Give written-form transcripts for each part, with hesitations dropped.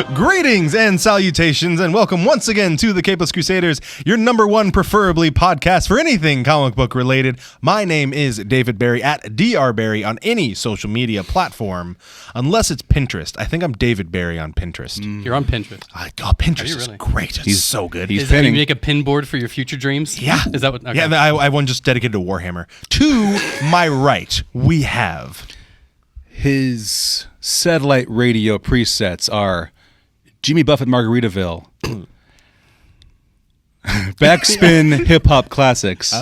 Greetings and salutations, and welcome once again to the Capeless Crusaders, your number one preferably podcast for anything comic book related. My name is David Barry at drbarry on any social media platform, unless it's Pinterest. I think I'm David Barry on Pinterest. You're on Pinterest. Pinterest is great. It's so good. Is that you make a pin board for your future dreams? Yeah. Is that what? Okay. Yeah, I have one just dedicated to Warhammer. To my right, we have... His satellite radio presets are Jimmy Buffett Margaritaville, Backspin Hip Hop Classics,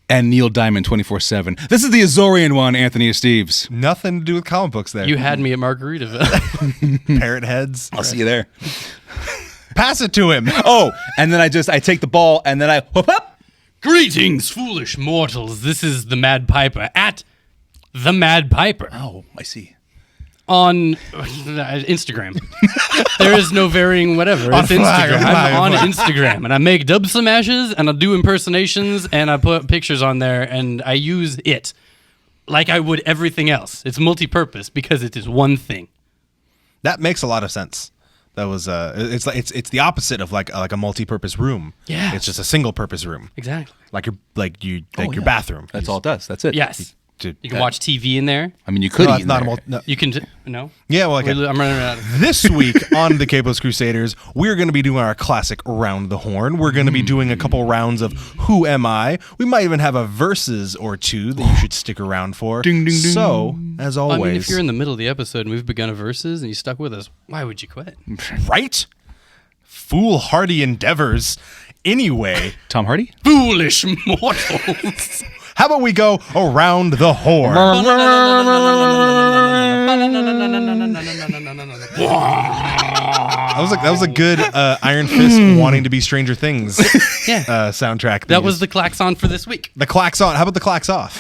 and Neil Diamond 24/7. This is the Azorean One, Anthony Steves. Nothing to do with comic books there. You had me at Margaritaville. Parrot heads. I'll see you there. Pass it to him. Oh, and then I take the ball and then I whoop up. Greetings, foolish mortals. This is the Mad Piper at the Mad Piper. Oh, I see. On Instagram. There is no varying whatever. It's Instagram. I'm on Instagram, and I make dub smashes, and I do impersonations, and I put pictures on there, and I use it like I would everything else. It's multi-purpose because it is one thing. That makes a lot of sense. That was it's the opposite of like a multi-purpose room. Yeah. It's just a single-purpose room. Exactly. Like your bathroom. That's all it does. That's it. Yes. You can watch TV in there. I mean, you could eat No. You can no. Yeah, well, okay. I'm running out. This week on the Capeless Crusaders, we're going to be doing our classic Round the Horn. We're going to be doing a couple rounds of Who Am I? We might even have a versus or two that you should stick around for. Ding, ding, ding. So, as always... I mean, if you're in the middle of the episode and we've begun a versus and you stuck with us, why would you quit? Right? Foolhardy endeavors. Anyway... Tom Hardy? Foolish mortals. How about we go around the horn? That was a good Iron Fist wanting to be Stranger Things soundtrack. That was the klaxon for this week. The clacks on. How about the clacks off?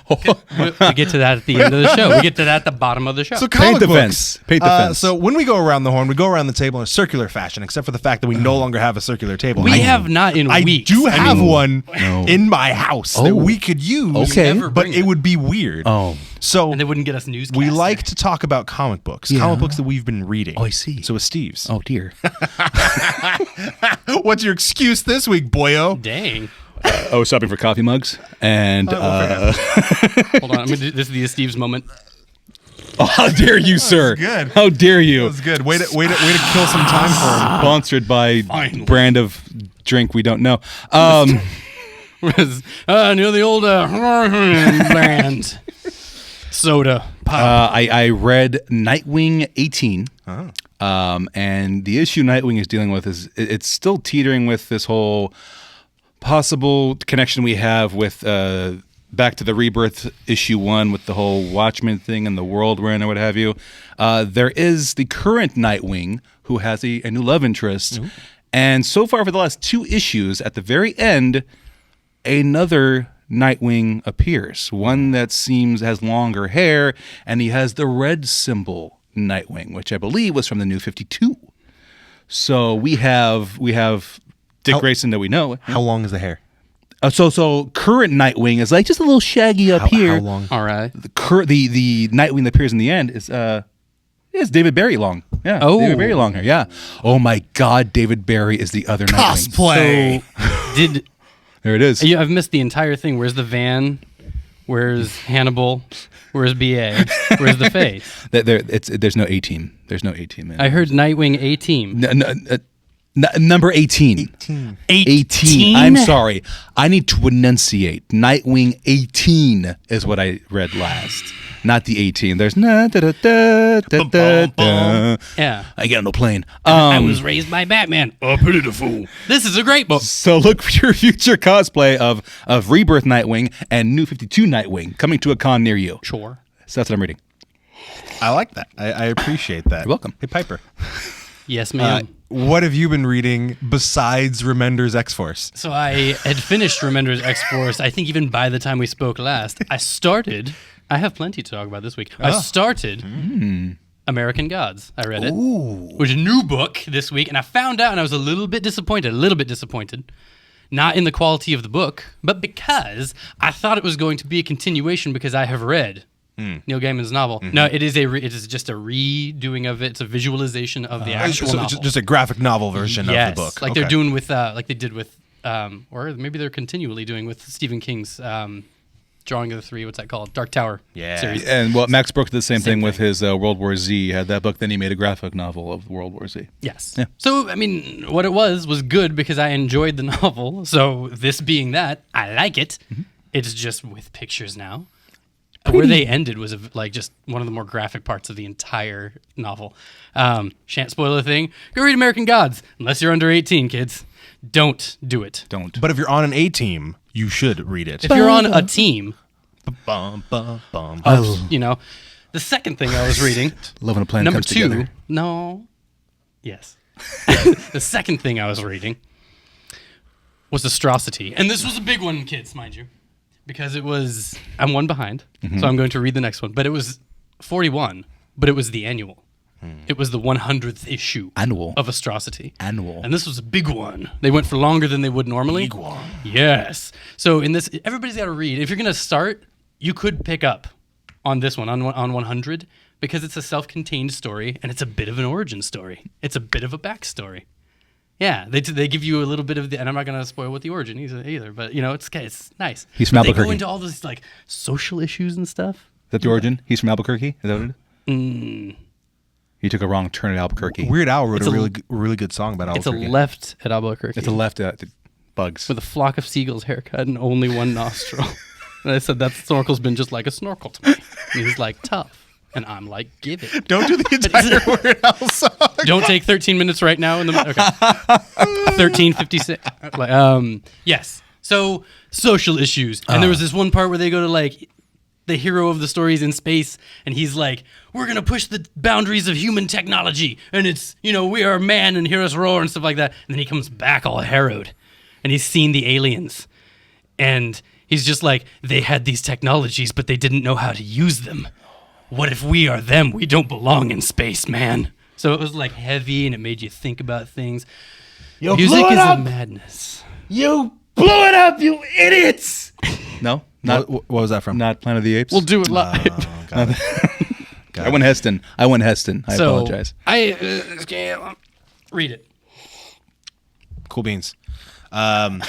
We get to that at the end of the show. We get to that at the bottom of the show. So comic books. Paint the fence. So when we go around the horn, we go around the table in a circular fashion, except for the fact that we no longer have a circular table. We have not in weeks. I do have one in my house that we could use, but it would be weird. Oh. So and they wouldn't get us newscasts. We like to talk about comic books that we've been reading. Oh, I see. So it's Steve's. Oh, dear. What's your excuse this week, boyo? Dang. I was shopping for coffee mugs, and... Hold on. This is the Steve's moment. Oh, how dare you, sir? Good. How dare you? That was good. Way to kill some time for him. Sponsored by brand of drink we don't know. Near the old brand. Soda pop. I read Nightwing 18, and the issue Nightwing is dealing with is it's still teetering with this whole possible connection we have with Back to the Rebirth issue 1 with the whole Watchmen thing and the world we're in or what have you. There is the current Nightwing who has a new love interest, and so far for the last 2 issues, at the very end, another Nightwing appears, one that has longer hair, and he has the red symbol Nightwing, which I believe was from the New 52. So we have Dick Grayson that we know. How long is the hair? So current Nightwing is like just a little shaggy up here. How long? All right. The Nightwing that appears in the end is David Barry long. Yeah. Oh. David Barry long hair. Yeah. Oh my God, David Barry is the other Cosplay. Nightwing. So, there it is. I've missed the entire thing. Where's the van? Where's Hannibal? Where's BA? Where's the face? There's no A-team. There's no A-team. I heard Nightwing A-team. Number 18. 18. I'm sorry. I need to enunciate. Nightwing 18 is what I read last. Not the 18. There's yeah. I get on the plane. I was raised by Batman. Oh, pity the fool. This is a great book. So look for your future cosplay of Rebirth Nightwing and New 52 Nightwing coming to a con near you. Sure. So that's what I'm reading. I like that. I appreciate that. You're welcome. Hey, Piper. Yes, ma'am. What have you been reading besides Remender's X-Force? So I had finished Remender's X-Force, I think even by the time we spoke last. I have plenty to talk about this week. I started American Gods. I read it. Which is a new book this week, and I found out and I was a little bit disappointed. Not in the quality of the book, but because I thought it was going to be a continuation because I have read Neil Gaiman's novel. No, it is just a redoing of it. It's a visualization of the actual novel. Just a graphic novel version of the book. Like they're doing with, like they did with, or maybe they're continually doing with Stephen King's Drawing of the Three. What's that called? Dark Tower series. And Max Brooks did the same thing with his World War Z. He had that book, then he made a graphic novel of World War Z. Yes. Yeah. So, I mean, what it was good because I enjoyed the novel. So, this being that, I like it. It's just with pictures now. Where they ended was like just one of the more graphic parts of the entire novel. Shan't spoil a thing. Go read American Gods, unless you're under 18, kids. Don't do it. Don't. But if you're on an A team, you should read it. If you're on a team, Oh. you know, the second thing I was reading, Love when a plan number comes 2, together. no, yes. The second thing I was reading was Astrocity. And this was a big one, kids, mind you. Because I'm one behind, so I'm going to read the next one. But it was 41, but it was the annual. It was the 100th issue of Astrocity. Annual. And this was a big one. They went for longer than they would normally. Big one. Yes. So in this, everybody's got to read. If you're going to start, you could pick up on this one, on 100, because it's a self-contained story, and it's a bit of an origin story. It's a bit of a backstory. Yeah, they give you a little bit of the, and I'm not gonna spoil what the origin is either, but you know it's nice. He's from They Albuquerque. go into all those like social issues and stuff. Is that the origin? He's from Albuquerque? Is that what it is? Mm, He took a wrong turn at Albuquerque. Weird Al wrote It's a a- really good song about it's a Albuquerque. left at Albuquerque. It's a left bugs. with a flock of seagulls haircut and only one nostril. And I said that snorkel's been just like a snorkel to me. And he's like tough, and I'm like give it. Don't do the entire Weird Al song. Don't take 13 minutes right now in the okay. 13:56. Yes. So social issues, and there was this one part where they go to like the hero of the stories in space, and he's like, "We're gonna push the boundaries of human technology, and it's we are man and hear us roar and stuff like that." And then he comes back all harrowed, and he's seen the aliens, and he's just like, "They had these technologies, but they didn't know how to use them. What if we are them? We don't belong in space, man." So it was like heavy, and it made you think about things. Music is a madness. You blew it up, you idiots! No? What was that from? Not Planet of the Apes? We'll do it live. Got it. I went Heston. I apologize. Read it. Cool beans. Oh,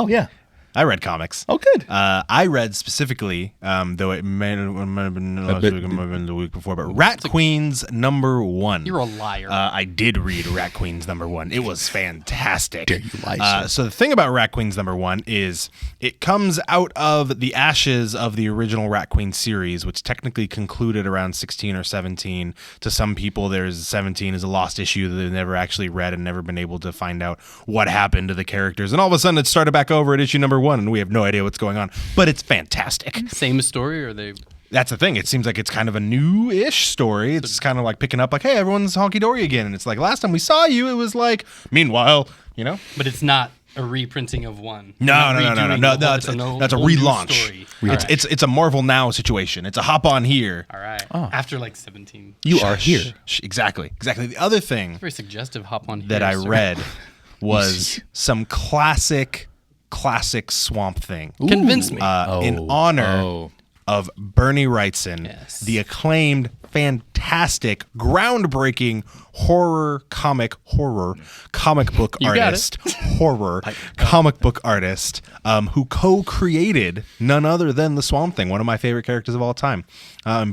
yeah. I read comics. Oh, good. I read specifically, though it might have been last week, it might have been the week before, but Rat Queen's #1. You're a liar. I did read Rat Queen's #1. It was fantastic. Dare you lie, sir. So the thing about Rat Queen's #1 is it comes out of the ashes of the original Rat Queen series, which technically concluded around 16 or 17. To some people, there's 17 is a lost issue that they've never actually read and never been able to find out what happened to the characters. And all of a sudden, it started back over at issue #1, and we have no idea what's going on. But it's fantastic. Same story, or they? That's the thing. It seems like it's kind of a new-ish story. It's kind of like picking up like, hey, everyone's honky-dory again. And it's like, last time we saw you, it was like, meanwhile, But it's not a reprinting of one. No. That's a relaunch. Story. It's a Marvel Now situation. It's a hop on here. All right. After like 17. You are here. Exactly. The other thing Very suggestive hop on here. that I sir. read was some classic Swamp Thing. Convince me. In honor of Bernie Wrightson, Yes. the acclaimed, fantastic, groundbreaking comic book artist, comic book artist, who co-created none other than the Swamp Thing, one of my favorite characters of all time.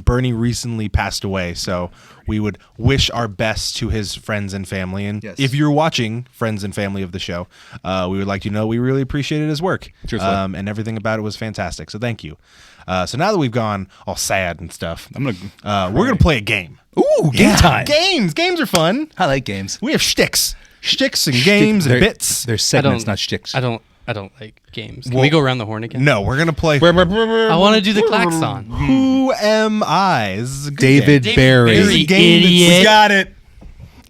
Bernie recently passed away, so we would wish our best to his friends and family. And Yes. if you're watching, friends and family of the show, we would like you to know we really appreciated his work. Truthfully. And everything about it was fantastic. So thank you. So now that we've gone all sad and stuff, we're gonna play a game. Ooh, game time. Games are fun. I like games. We have shticks and games and They're- bits. They're segments, not shticks. I don't like games. Can we go around the horn again? No, we're gonna play. I want to do the klaxon. Who am I? This is a good David game. Barry. This is a game that's- idiot. We got it.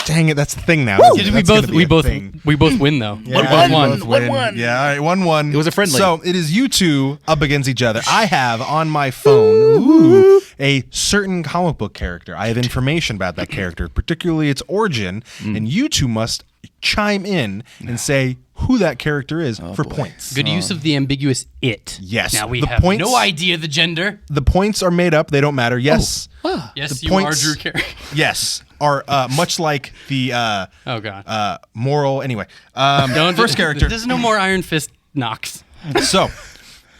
Dang it, that's the thing now. Did That's gonna be a thing. we both win though. Yeah, We both won. both win. Yeah, all right, 1-1. It was a friendly. So it is you two up against each other. I have on my phone a certain comic book character. I have information about that character, particularly its origin, and you two must chime in and say who that character is for points. Good use of the ambiguous it. Yes. Now we The have points- no idea the gender. The points are made up. They don't matter. Yes. Yes, The you points- are Drew Carey. Yes. Are much like the Oh god. moral. Anyway. First character. There's no more Iron Fist knocks. So,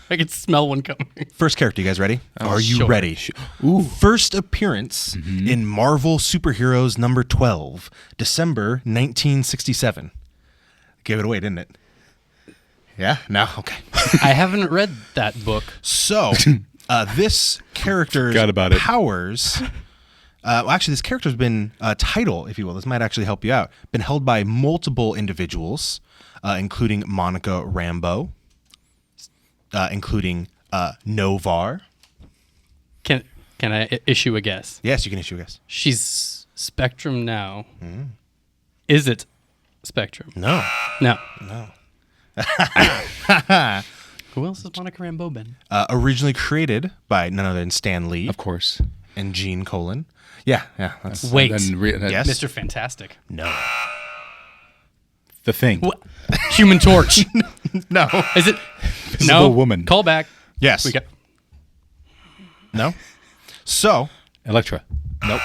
I can smell one coming. first character. You guys ready? Are you sure. ready? Ooh. First appearance in Marvel Superheroes number 12, December 1967. Gave it away, didn't it? Yeah? No? Okay. I haven't read that book. So, this character's Forgot about it. powers. Actually, this character's been title, if you will. This might actually help you out. Been held by multiple individuals, including Monica Rambeau, including Novar. Can I issue a guess? Yes, you can issue a guess. She's Spectrum now. Is it Spectrum? No. No. Who else has Monica Rambeau been? Originally created by none other than Stan Lee Of course. and Gene Colan. Yeah. That's Wait, Yes. Yes. Mr. Fantastic. No. The Thing. What? Human Torch. No. Is it? Invisible No. Woman. Call back. Yes. We got. No. So, Elektra. nope.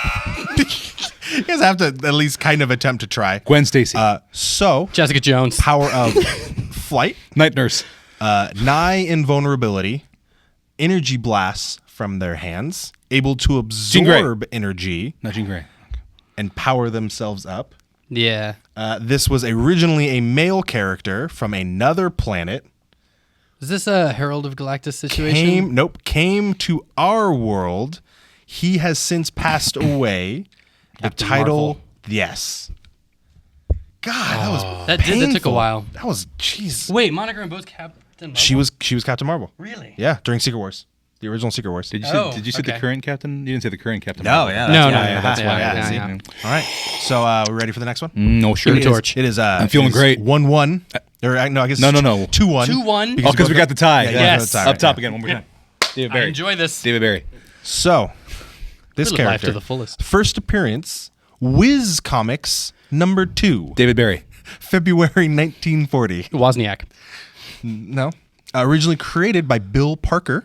You guys have to at least kind of attempt to try. Gwen Stacy. So, Jessica Jones. power of flight, Night Nurse. nigh invulnerability, energy blasts from their hands, able to absorb energy Not Jean Grey. and power themselves up. Yeah. This was originally a male character from another planet. Is this a Herald of Galactus situation? Came to our world. He has since passed away. Captain the title, Marvel. yes. God, that was That took a painful. while. That was jeez. Wait, Monica Rambeau's Captain Marvel? She was Captain Marvel. Really? Yeah, during Secret Wars, the original Secret Wars. Did you Oh, say, did you say okay. the current captain? You didn't say the current captain. No, Marvel. yeah, No, that's yeah, why. yeah, See? yeah. All right, so we ready for the next one? No, sure. Human it is. Torch. It is. I'm feeling great. 1-1. Or no, I guess No. 2-1. 2-1. Oh, because we got the tie. Yeah, Yes. the tie, Up right, top yeah. again. One more time. David I Barry. enjoy this. David Barry. So, this Live life character to the fullest. first appearance, Wiz Comics number 2, David Barry. February 1940. Wozniak. No, originally created by Bill Parker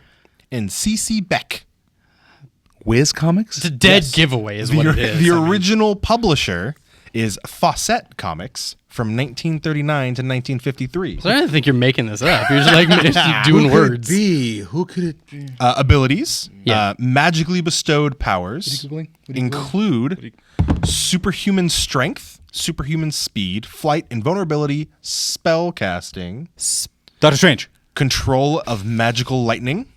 and C.C. Beck. Wiz Comics? It's a dead Yes. giveaway is what it is. The I mean, original publisher is Fawcett Comics from 1939 to 1953. So I don't think you're making this up. You're just like you're doing words. Who could it be? Abilities, Yeah. magically bestowed powers Googling? include superhuman strength, superhuman speed, flight, invulnerability, spell casting, Doctor Strange. control of magical lightning,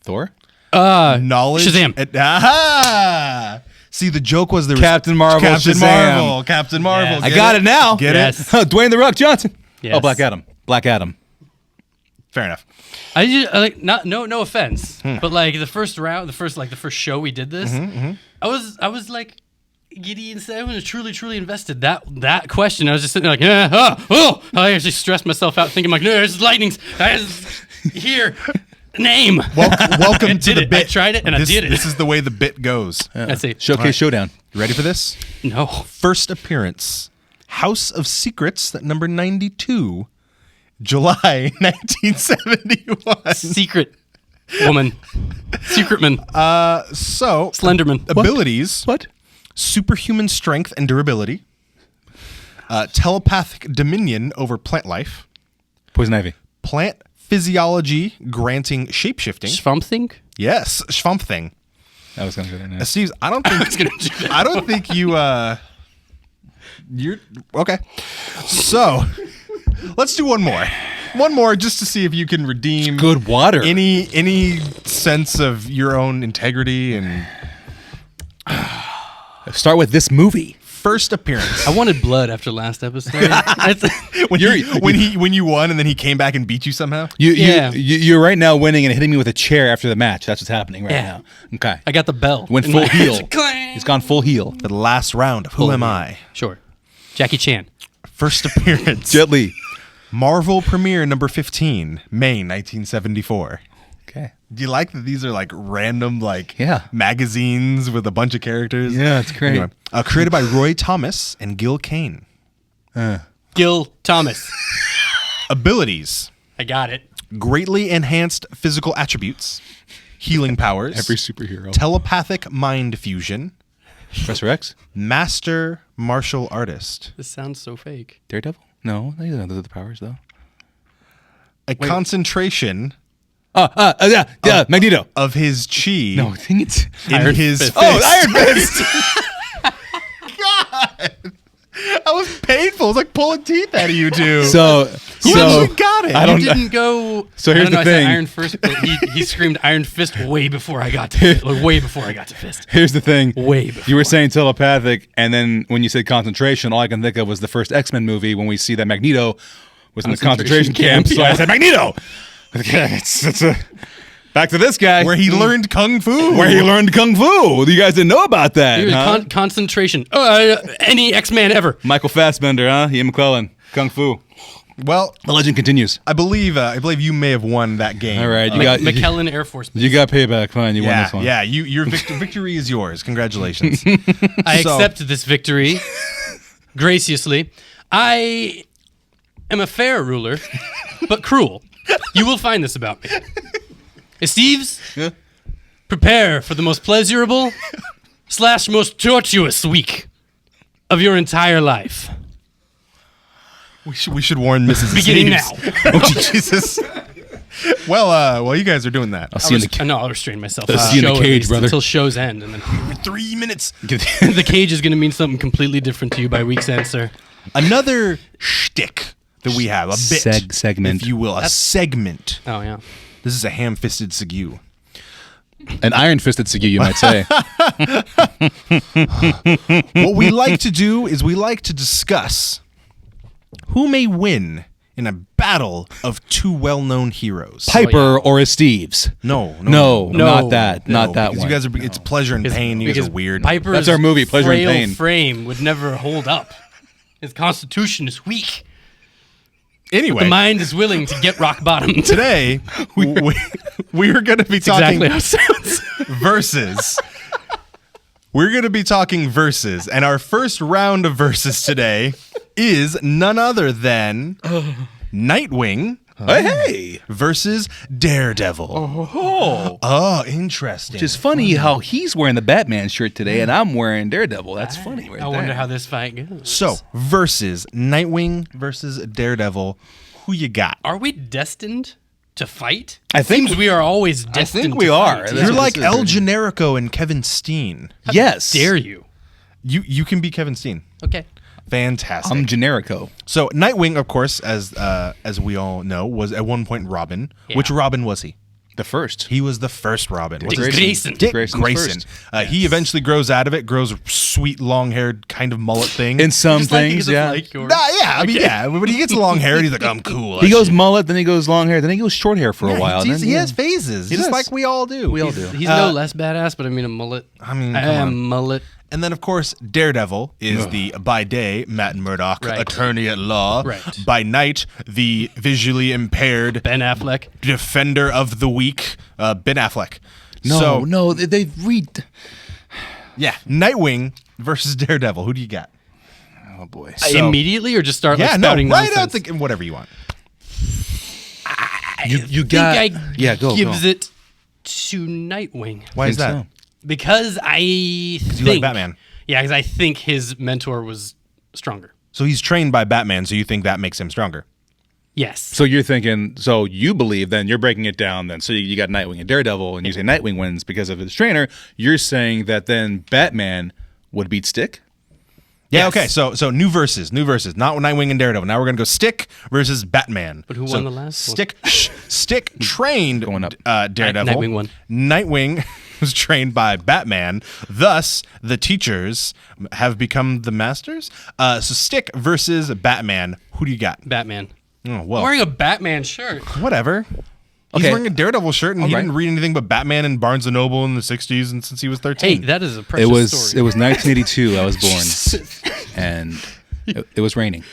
Thor? knowledge. Shazam. Aha! See, the joke was there was Captain Marvel, Captain Shazam. Marvel. Captain Marvel. Yes. I Get got it now. Get Yes. it? Dwayne The Rock Johnson. Yes. Oh, Black Adam. Black Adam. Fair enough. I like no offense, but like the first show we did this, I was like giddy and I was truly invested. That question, I was just sitting there like I actually stressed myself out thinking like no, there's lightnings here. Name. Welcome I to did the it. bit. I tried it and I did it. This is the way the bit goes. That's it. Showcase Showdown. You ready for this? No. First appearance, House of Secrets, number 92, July 1971. Secret woman. Secret man. So, Slenderman. abilities, What? superhuman strength and durability, telepathic dominion over plant life, Poison Ivy. plant physiology granting shapeshifting. Something? Yes, Schwamp thing. I was going to go there now. Steve, I don't think I don't think you're okay. So let's do one more. One more just to see if you can redeem Good water. any sense of your own integrity and Start with this movie. first appearance. I wanted blood after last episode. when you won and then he came back and beat you somehow. Yeah. You're right now winning and hitting me with a chair after the match. That's what's happening right Yeah. now. Okay. I got the bell. Went in full my- heel. Clang. He's gone full heel. The last round of Who Am I? Sure. Jackie Chan. First appearance. Jet Li. Marvel premiere number 15, May 1974. Okay. Do you like that these are like random Yeah. magazines with a bunch of characters? Yeah, it's great. Anyway, created by Roy Thomas and Gil Kane. Gil Thomas. Abilities. I got it. Greatly enhanced physical attributes. Healing powers. Every superhero. Telepathic mind fusion. Professor X? Master martial artist. This sounds so fake. Daredevil? No, those are the powers, though. A concentration Yeah, Magneto. of his chi No, I think it's in his fist. Oh, Iron Fist! God. That was painful. It's like pulling teeth out of you two. So you actually got it. I You don't didn't go. So here's I don't know, the thing. I said Iron Fist, but he screamed Iron Fist way before I got to way before I got to Fist. Here's the thing. Way before. You were saying telepathic, and then when you said concentration, all I can think of was the first X-Men movie when we see that Magneto was in the concentration camp. So I said Magneto. It's back to this guy. Where he learned kung fu. Where he learned kung fu. You guys didn't know about that, Dude, huh? concentration. Any X-Man ever. Michael Fassbender, huh? Ian McClellan, kung fu. Well, The legend continues. I believe you may have won that game. All right, McKellen Air Force Base. You got payback. Fine, you won Yeah, this one. yeah. Your victory is yours. Congratulations. I So- accept this victory graciously. I am a fair ruler, but cruel. You will find this about me. Steves, Yeah. prepare for the most pleasurable / most tortuous week of your entire life. We should warn Mrs. Beginning Steves. now. Oh, Jesus. Well, while you guys are doing that, I'll see you in the No, I'll restrain myself. I'll see you in the Show at cage, least brother. Until show's end, and then 3 minutes. the cage is going to mean something completely different to you by week's end, sir. Another shtick that we have, a bit, segment. if you will, a segment. Oh yeah. This is a ham-fisted segue. An iron-fisted Sigi, you might say. What we like to do is we like to discuss who may win in a battle of two well-known heroes. Piper or a Steves? No, Not that. no, Not that because one. You guys are. It's pleasure and pain. You guys Because are weird. Piper's That's our movie, Pleasure and frail Pain. frame would never hold up. His constitution is weak. Anyway, The mind is willing to get rock bottom. today we are going to be talking Exactly how it sounds. verses. We're going to be talking verses, and our first round of verses today is none other than Nightwing Hey! versus Daredevil. Oh, interesting. Which is funny how he's wearing the Batman shirt today and I'm wearing Daredevil. That's funny right I wonder how this fight goes. So, versus Nightwing versus Daredevil. Who you got? Are we destined to fight? I think- Seems we are always destined we to are. fight. That's You're what like this is, El dude. Generico and Kevin Steen. Yes. Dare you? You can be Kevin Steen. Okay. Fantastic. I'm Generico. So Nightwing, of course, as we all know, was at one point Robin. Yeah. Which Robin was he? The first. He was the first Robin. What's his name? Grayson. Dick Grayson was Grayson. first. He eventually grows out of it, grows a sweet long-haired kind of mullet thing. In some Just like he things, doesn't yeah. like yours. Yeah, but he gets long hair and he's like, I'm cool. He goes mullet, then he goes long hair, then he goes short hair for a while. He then, has phases, just does. like we all do. We all do. He's no less badass, but I mean a mullet. I mean, I come am on. mullet. And then, of course, Daredevil is the, by day, Matt Murdock, Right. attorney at law. Right. By night, the visually impaired Ben Affleck. defender of the weak, Ben Affleck. No, they read. Yeah, Nightwing versus Daredevil. Who do you got? Oh boy. So- Immediately, or just start like Yeah, no, spouting right out nonsense? the whatever you want. You I got. think I yeah, go. gives go. it to Nightwing Why is Think that? so. because I You think like Batman. Yeah, because I think his mentor was stronger. So he's trained by Batman, so you think that makes him stronger? Yes. So you're thinking, so you believe then, you're breaking it down then. So you got Nightwing and Daredevil, and you say Nightwing wins because of his trainer. You're saying that then Batman would beat Stick? Yeah. Yes. Okay. So new verses. Not Nightwing and Daredevil. Now we're gonna go Stick versus Batman. But who So won the last one? Stick trained Going up. Daredevil. Nightwing won. Nightwing was trained by Batman. Thus, the teachers have become the masters. So Stick versus Batman. Who do you got? Batman. Oh I'm well. wearing a Batman shirt. Whatever. He's Okay. wearing a Daredevil shirt, and he right. didn't read anything but Batman and Barnes and Noble in the '60s, and since he was 13. Hey, that is a It precious was story. 1982. I was born, and it was raining.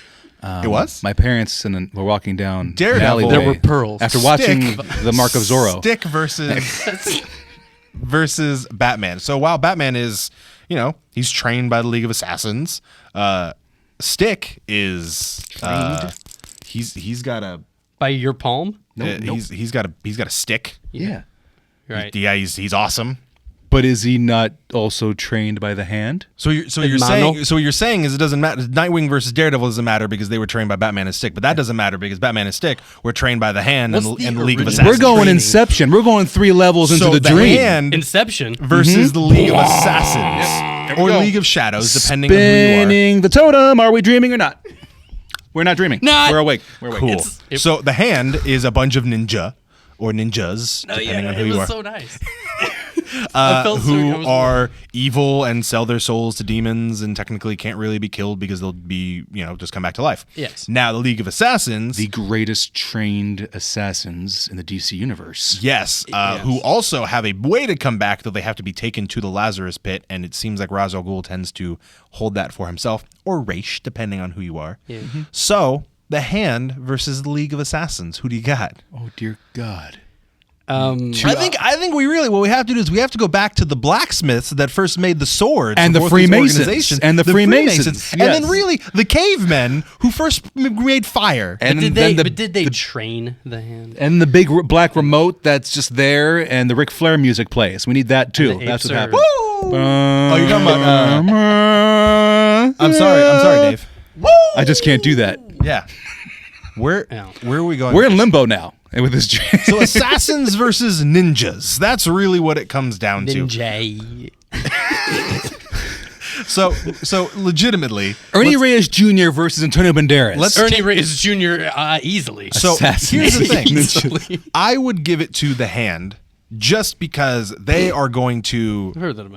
It was? My parents were walking down Daredevil. an alleyway There were pearls. after watching Stick. the Mark of Zorro. Stick versus Batman. So while Batman is, he's trained by the League of Assassins, Stick is he's got a By your palm? he's got a stick. Yeah. Right. Yeah, he's awesome. But is he not also trained by the hand? So you're saying is it doesn't matter. Nightwing versus Daredevil doesn't matter because they were trained by Batman and Stick, but that doesn't matter because Batman and Stick were trained by the hand and the League of Assassins. We're going Inception. We're going 3 levels into the dream. Hand Inception versus the League of Assassins or League of Shadows, depending on who you are. Spinning the totem. Are we dreaming or not? We're not dreaming. We're awake. Cool. So the hand is a bunch of ninja or ninjas, depending on who you are. It was so nice. Who are evil and sell their souls to demons and technically can't really be killed because they'll be, just come back to life. Yes. Now, the League of Assassins. The greatest trained assassins in the DC universe. Yes. Who also have a way to come back, though they have to be taken to the Lazarus Pit, and it seems like Ra's al Ghul tends to hold that for himself, or Raish, depending on who you are. Yeah. So, the Hand versus the League of Assassins. Who do you got? Oh, dear God. I think what we have to do is we have to go back to the blacksmiths that first made the swords and the Freemasons and the Freemasons, yes. and then really the cavemen who first made fire. But did they train the hand? And the big black remote that's just there, and the Ric Flair music plays. We need that too. That's what happened. Oh, you're talking about? I'm sorry, Dave. Woo! I just can't do that. Yeah. Where are we going? We're in limbo now with this. So assassins versus ninjas. That's really what it comes down to. Ninja. So legitimately, Ernie Reyes Jr. versus Antonio Banderas. Ernie Reyes Jr. Easily. So here's the thing. Easily. I would give it to the Hand just because they are going to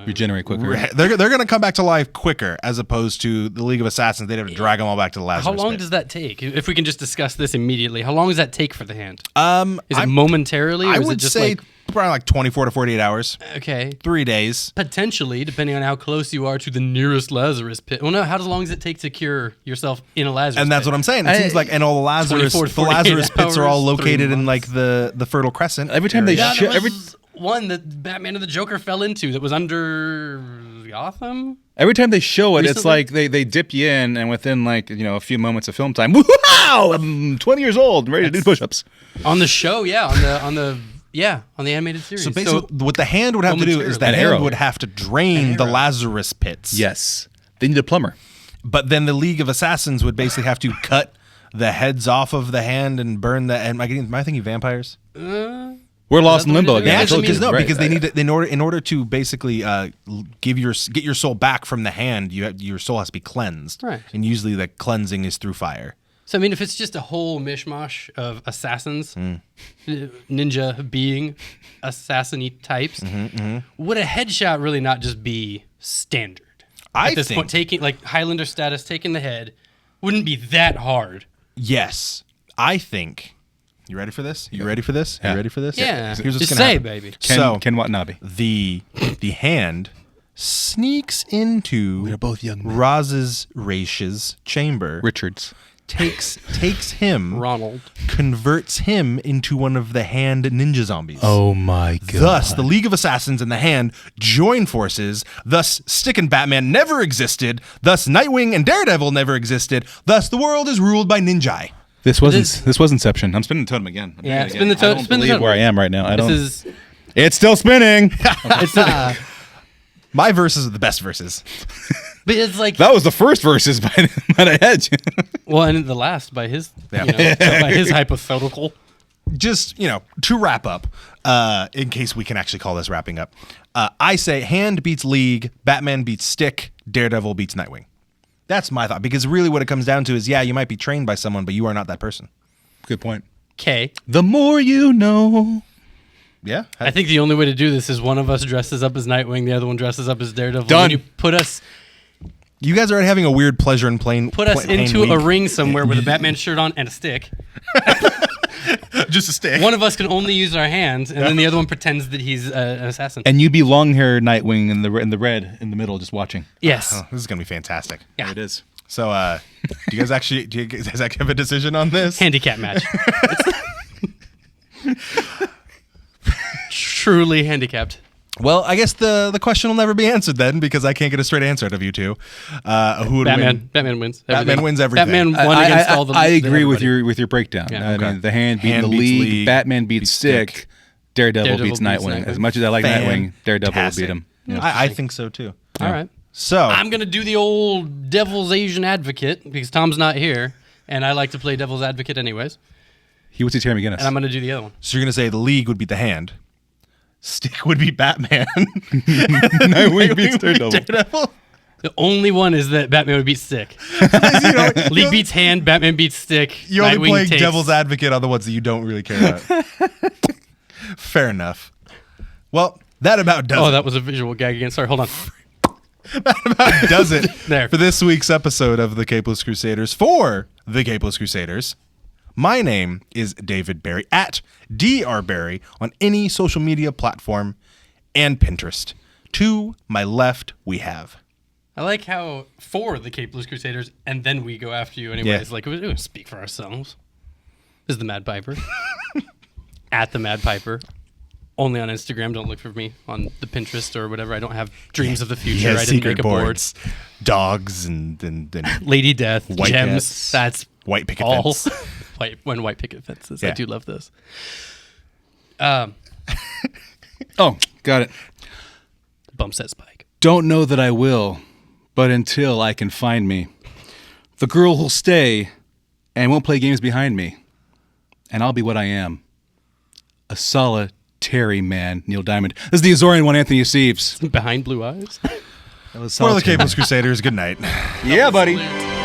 regenerate quicker. They're going to come back to life quicker as opposed to the League of Assassins. They'd have to drag them all back to the Lazarus How long Pit. does that take? If we can just discuss this immediately, how long does that take for the Hand? Is it momentarily? Or I is would it just say probably like 24 to 48 hours. Okay. 3 days. Potentially, depending on how close you are to the nearest Lazarus pit. Well, no, how long does it take to cure yourself in a Lazarus pit? And that's what I'm saying. It seems like, and all the Lazarus pits are all located in like the Fertile Crescent. Every time they one that Batman and the Joker fell into that was under Gotham. Every time they show it, Recently? it's like they dip you in, and within a few moments of film time, wow! I'm 20 years old and ready to do push-ups. On the show, on the animated series. So basically, what the Hand would have to do is the Hand would have to drain the Lazarus pits. Yes, they need a plumber. But then the League of Assassins would basically have to cut the heads off of the Hand and burn the. Am I thinking vampires? We're lost in limbo again. Because they need to, in order to basically get your soul back from the Hand, your soul has to be cleansed. Right. And usually the cleansing is through fire. So I mean, if it's just a whole mishmash of assassins, ninja being assassin-y types, would a headshot really not just be standard? At this point, taking like Highlander status, taking the head, wouldn't be that hard. Yes, I think. You ready for this? You ready for this? Yeah. You ready for this? Yeah. Here's what's just gonna say, happen. baby. Ken Watanabe. The Hand sneaks into We're both young men. Raish's chamber. Richards. Takes him, Ronald, converts him into one of the Hand ninja zombies. Oh my God. Thus, the League of Assassins and the Hand join forces. Thus, Stick and Batman never existed. Thus, Nightwing and Daredevil never existed. Thus, the world is ruled by ninja. This was Inception. I'm spinning the totem again. spin the totem. I don't believe where I am right now. It's still spinning. My verses are the best verses. But it's like that was the first verses by the Hedge. Well, and the last by his, by his hypothetical. Just to wrap up, in case we can actually call this wrapping up, I say Hand beats League, Batman beats Stick, Daredevil beats Nightwing. That's my thought, because really what it comes down to is, you might be trained by someone, but you are not that person. Good point. Okay. The more you know. Yeah. I think the only way to do this is one of us dresses up as Nightwing, the other one dresses up as Daredevil. Done. You put us You guys are having a weird pleasure in playing. Put us into a ring somewhere with a Batman shirt on and a stick. Just a stick. One of us can only use our hands, and then the other one pretends that he's an assassin. And you be long hair Nightwing in the red in the middle, just watching. Yes. Oh, this is gonna be fantastic. Yeah. It is. So, do you guys actually have a decision on this? Handicap match. Truly handicapped. Well, I guess the question will never be answered then because I can't get a straight answer out of you two. Who would win? Batman wins. Batman wins everything. Batman won against all the. I agree with everybody. your breakdown. Yeah, I mean, the hand beat the beats league. League, Batman beats Stick. Daredevil beats Nightwing. As much as I like Nightwing, Daredevil will beat him. Yeah. I think so too. All right. So I'm gonna do the old devil's Asian advocate because Tom's not here, and I like to play devil's advocate anyways. He would see Terry McGinnis. And I'm gonna do the other one. So you're gonna say the League would beat the hand. Stick would be Batman. Nightwing beats Daredevil. The only one is that Batman would beat Stick. League beats hand, Batman beats Stick. You're only Nightwing playing takes. devil's advocate on the ones that you don't really care about. Fair enough. Well, that about does it. Oh, that was a visual gag again. Sorry, hold on. That about does it There. for this week's episode of the Capeless Crusaders. For the Capeless Crusaders, my name is David Barry, at drbarry on any social media platform and Pinterest. To my left, we have... I like how for the Capeless Crusaders, and then we go after you anyways. Yeah. Like, we don't speak for ourselves. This is the Mad Piper. At the Mad Piper. Only on Instagram. Don't look for me on the Pinterest or whatever. I don't have dreams of the future. I didn't make a board. Dogs and Lady Death. White Gems. cats. That's white picket all. fence. White picket fences. I Yeah. do love this. Oh, got it. Bumps that spike. Don't know that I will, but until I can find me, the girl who'll stay and won't play games behind me, and I'll be what I am, a solitary man, Neil Diamond. This is the Azorean One, Anthony Sieves. Behind blue eyes. That was For the solitary. Capeless Crusaders, good night. Yeah, buddy. Salute.